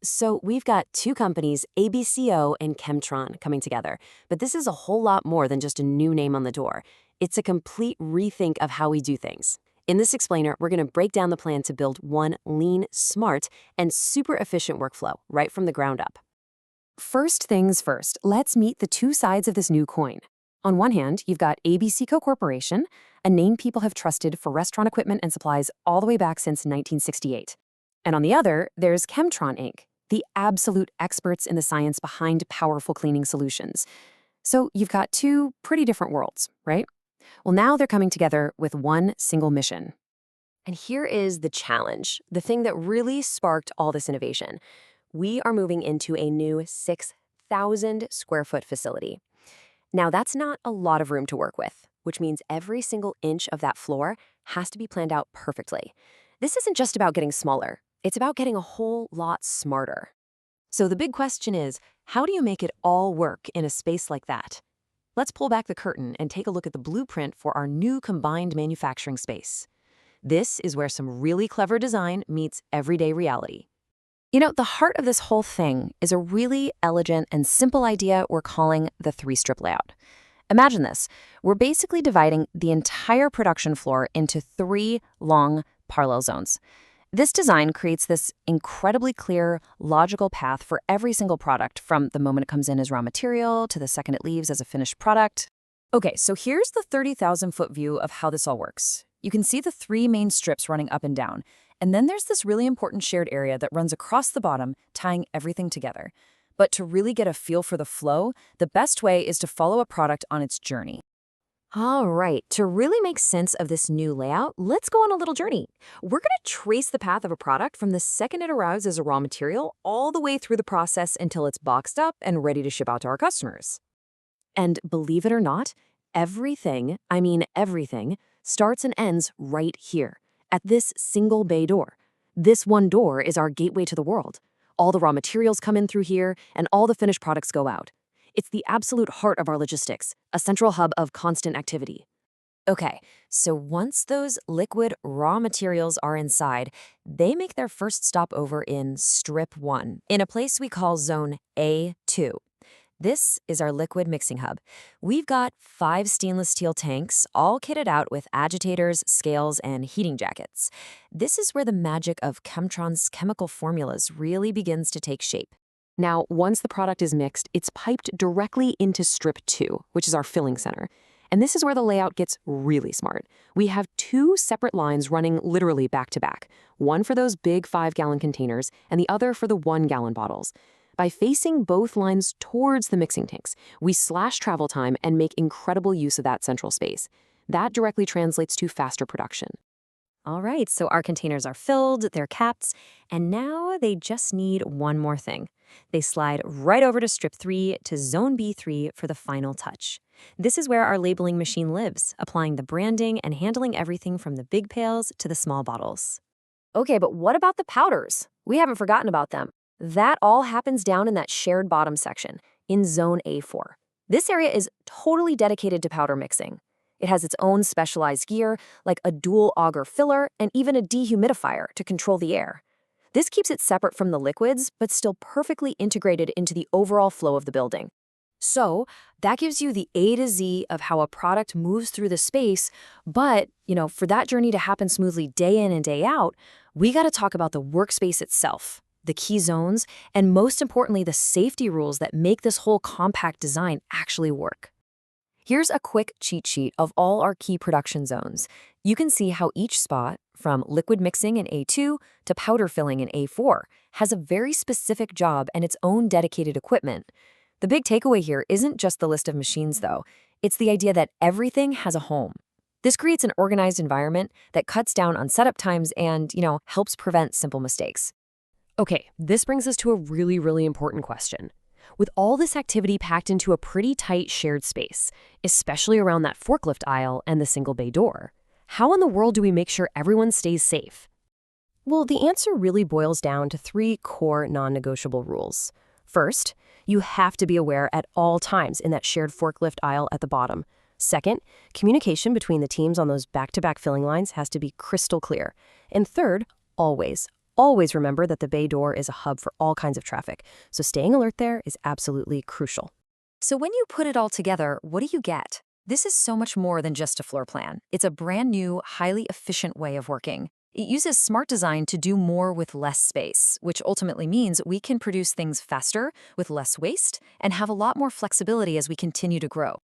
So we've got two companies, ABCO and Chemtron, coming together. But this is a whole lot more than just a new name on the door. It's a complete rethink of how we do things. In this explainer, we're going to break down the plan to build one lean, smart, and super efficient workflow right from the ground up. First things first, let's meet the two sides of this new coin. On one hand, you've got ABCO Corporation, a name people have trusted for restaurant equipment and supplies all the way back since 1968. And on the other, there's Chemtron Inc., the absolute experts in the science behind powerful cleaning solutions. So you've got two pretty different worlds, right? Well, now they're coming together with one single mission. And here is the challenge, the thing that really sparked all this innovation. We are moving into a new 6,000 square foot facility. Now, that's not a lot of room to work with, which means every single inch of that floor has to be planned out perfectly. This isn't just about getting smaller. It's about getting a whole lot smarter. So the big question is, how do you make it all work in a space like that? Let's pull back the curtain and take a look at the blueprint for our new combined manufacturing space. This is where some really clever design meets everyday reality. You know, the heart of this whole thing is a really elegant and simple idea we're calling the three-strip layout. Imagine this. We're basically dividing the entire production floor into three long parallel zones. This design creates this incredibly clear, logical path for every single product from the moment it comes in as raw material to the second it leaves as a finished product. Okay, so here's the 30,000-foot view of how this all works. You can see the three main strips running up and down, and then there's this really important shared area that runs across the bottom, tying everything together. But to really get a feel for the flow, the best way is to follow a product on its journey. All right, to really make sense of this new layout, let's go on a little journey. We're going to trace the path of a product from the second it arrives as a raw material all the way through the process until it's boxed up and ready to ship out to our customers. And believe it or not, everything, I mean everything, starts and ends right here, at this single bay door. This one door is our gateway to the world. All the raw materials come in through here, and all the finished products go out. It's the absolute heart of our logistics, a central hub of constant activity. Okay, so once those liquid raw materials are inside, they make their first stop over in Strip 1, in a place we call Zone A2. This is our liquid mixing hub. We've got 5 stainless steel tanks, all kitted out with agitators, scales, and heating jackets. This is where the magic of Chemtron's chemical formulas really begins to take shape. Now, once the product is mixed, it's piped directly into Strip 2, which is our filling center. And this is where the layout gets really smart. We have 2 separate lines running literally back to back, one for those big 5-gallon containers and the other for the 1-gallon bottles. By facing both lines towards the mixing tanks, we slash travel time and make incredible use of that central space. That directly translates to faster production. All right, so our containers are filled, they're capped, and now they just need one more thing. They slide right over to Strip 3 to Zone B3 for the final touch. This is where our labeling machine lives, applying the branding and handling everything from the big pails to the small bottles. Okay, but what about the powders? We haven't forgotten about them. That all happens down in that shared bottom section, in Zone A4. This area is totally dedicated to powder mixing. It has its own specialized gear, like a dual auger filler and even a dehumidifier to control the air. This keeps it separate from the liquids, but still perfectly integrated into the overall flow of the building. So that gives you the A to Z of how a product moves through the space, but, for that journey to happen smoothly day in and day out, we got to talk about the workspace itself, the key zones, and most importantly, the safety rules that make this whole compact design actually work. Here's a quick cheat sheet of all our key production zones. You can see how each spot, from liquid mixing in A2 to powder filling in A4, has a very specific job and its own dedicated equipment. The big takeaway here isn't just the list of machines, though. It's the idea that everything has a home. This creates an organized environment that cuts down on setup times and, helps prevent simple mistakes. Okay, this brings us to a really, really important question. With all this activity packed into a pretty tight shared space, especially around that forklift aisle and the single bay door, how in the world do we make sure everyone stays safe? Well, the answer really boils down to 3 core non-negotiable rules. First, you have to be aware at all times in that shared forklift aisle at the bottom. Second, communication between the teams on those back-to-back filling lines has to be crystal clear. And third, always, always remember that the bay door is a hub for all kinds of traffic, so staying alert there is absolutely crucial. So when you put it all together, what do you get? This is so much more than just a floor plan. It's a brand new, highly efficient way of working. It uses smart design to do more with less space, which ultimately means we can produce things faster, with less waste, and have a lot more flexibility as we continue to grow.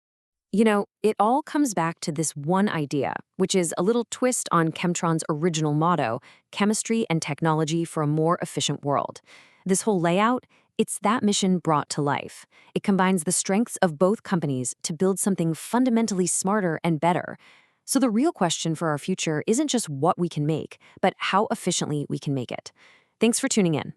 You know, it all comes back to this one idea, which is a little twist on Chemtron's original motto, chemistry and technology for a more efficient world. This whole layout, it's that mission brought to life. It combines the strengths of both companies to build something fundamentally smarter and better. So the real question for our future isn't just what we can make, but how efficiently we can make it. Thanks for tuning in.